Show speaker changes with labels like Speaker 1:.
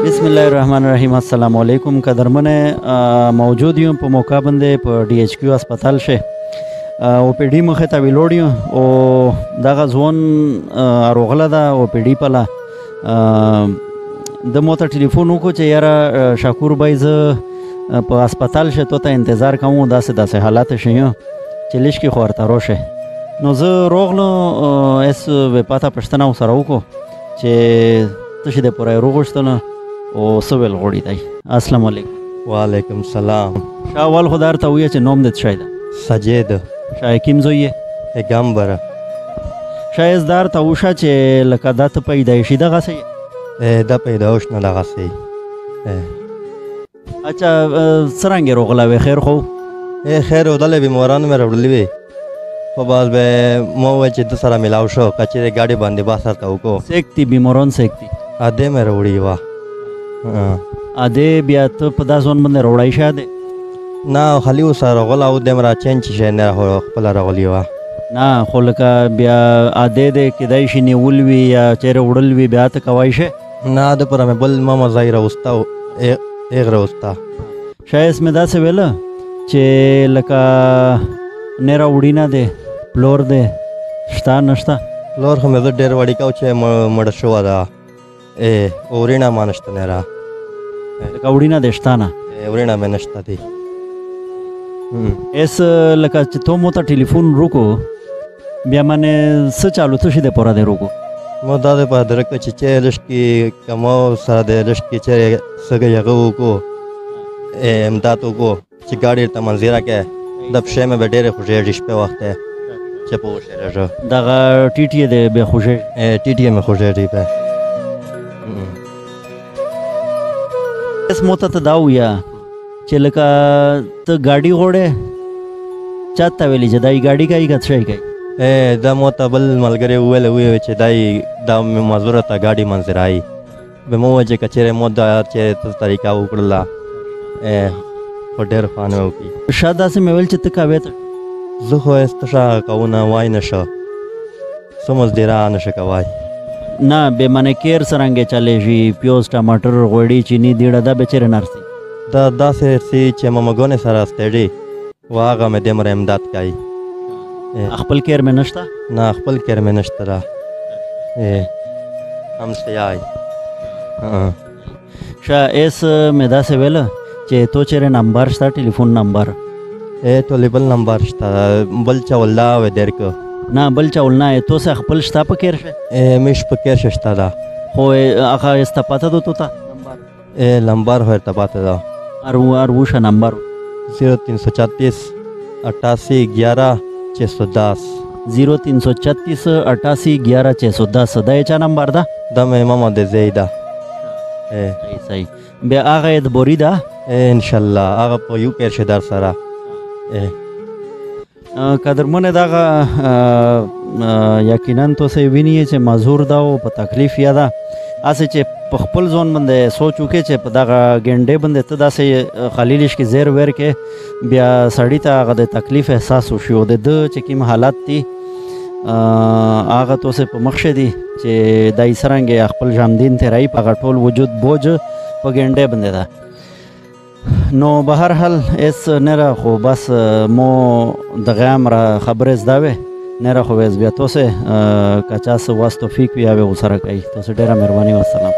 Speaker 1: बिस्मिल्लाहिर्रहमानिर्रहीम अस्सलाम वालेकुम कदरमने मौजूद यूँ په موقع باندې په DHQ هسپتال شه OPD مخه ته ویلوړیو او دغه ځوان اروغله ده OPD پله د موته ټلیفون وکړو چې یاره شاکور بای زه په هسپتال شه تو ته انتظار کوم داسې حالات شي چې لشکې خو ورته روشه نو زه روغلو اس پاته پښتنه سره وکړو چې ته شي د پوره روغشتنه او سویل غوړی دی السلام علیکم
Speaker 2: وعلیکم سلام
Speaker 1: شاول خدار ته وی چې نوم دې شاید
Speaker 2: سجید
Speaker 1: شای کیم زوی
Speaker 2: پیغمبر
Speaker 1: شایز دار ته وشه چې لکه د ته پیدایشي دغه سي
Speaker 2: دا پیداوش نه دغه سي
Speaker 1: اچھا څنګه روغلا وی خیر خو
Speaker 2: خیر ودلې بیماران مې وړلې وي خو باز به مو چې د سره ملاو شو کچې gaadi باندې باسر ته وکړو
Speaker 1: سیکتی بیماران سیکتی
Speaker 2: اده مې وړي وا
Speaker 1: اده بیا ته په داسون باندې روړای شاده
Speaker 2: نه خالي وسره غلا او د مرا چنچ شه نه خپل راغلی وا
Speaker 1: نه خو لکه بیا اده دې کدای شي نیول وی یا چیرې وړل وی بیا ته کوي شه
Speaker 2: نه د پر مې بل ماما ظاهر اوستا اغره اوستا
Speaker 1: شایس مې داسې ویل چې لکه نه راوړی نه ده پلور ده شتا نشتا
Speaker 2: پلور خو مې ډېر وړي کاو چې مړ شو دا اورینا مانشت نه را
Speaker 1: لکه وړی نه ده شتا نه
Speaker 2: اورینا مې نشتا دی
Speaker 1: اس لکه چې تو مو ته ټلیفون روکو بیا باندې څه چالو ته شي د پوره دی روکو
Speaker 2: مو دا د په درک چې لشکي کمو سره د لشکي چې سګه یغو کو امداد کو چې ګاډي ته منځرا کې د پښې مې ډېرې خوشې شپې وخت چې په وشه راځه
Speaker 1: دغه ټیټي دی به خوشې
Speaker 2: ټیټي مې خوشې دی په
Speaker 1: اس موته ته دا ویا چې لکه ته ګاډي غوړې چاته ویلې چې دای ګاډي کوي که څه کوي
Speaker 2: دا موته بل ملګری وویل چې دای دا مزوره ته ګاډي منځرای به مو چې کچېره مو دا چې طریقه وکړله په ډېر خوانه وکړي
Speaker 1: شاید داسې مې ویل چې ته کوې ته
Speaker 2: زه خو استشا کوونه وای نشه سمز ډېره نشه کوای
Speaker 1: نه به منې کیر څرنګه چلی شي پیاز ټماټر غوړي چینی دیړه دا بچره نرسي
Speaker 2: دا داسې سي چې ممګونه سره ستړي واغه مې دمر امداد کوي
Speaker 1: خپل کیر مې نشته
Speaker 2: نه خپل کیر مې نشته را هم سیای
Speaker 1: شا اس مې داسې ویل چې تو چیرې نمبر شته ټلیفون نمبر
Speaker 2: تو لیبل نمبر شته بل چول لا و درک
Speaker 1: نه بل چول نه تو سه خپل شته په کیر شه
Speaker 2: مش په کیر شته دا
Speaker 1: خو هغه استپاته دو ته نمبر
Speaker 2: نمبر هو ارتباطه دا
Speaker 1: وشه نمبر
Speaker 2: 0336 88 11 610
Speaker 1: 0336 88 11 610 دا چا نمبر ده
Speaker 2: دا مې ماما د زیدا
Speaker 1: صحیح بیا هغه د بوري ده
Speaker 2: ان شاء الله هغه په یو کېر شه در سره
Speaker 1: قدرمن دغه یقینا تو سه ویني چې مزور دا او په تکلیف یا ده اسه چې په خپل ځون باندې سوچ وکړي چې په دغه ګنډې باندې ته داسې خلیلش کې زیر ور کې بیا سړی ته هغه د تکلیف احساس وشي او د چې کوم حالات دي هغه تو سه په مخ شه دي چې دای سرنګ خپل جامدین تیرای په غټول وجود بوج په ګنډې باندې ده نو به هر حال اس نه خو بس مو دغه امر خبره زداوي نه خو بیا تو سه کچا سه واستو فیک بیا به وسره کوي تو سه ډیره مهرباني والسلام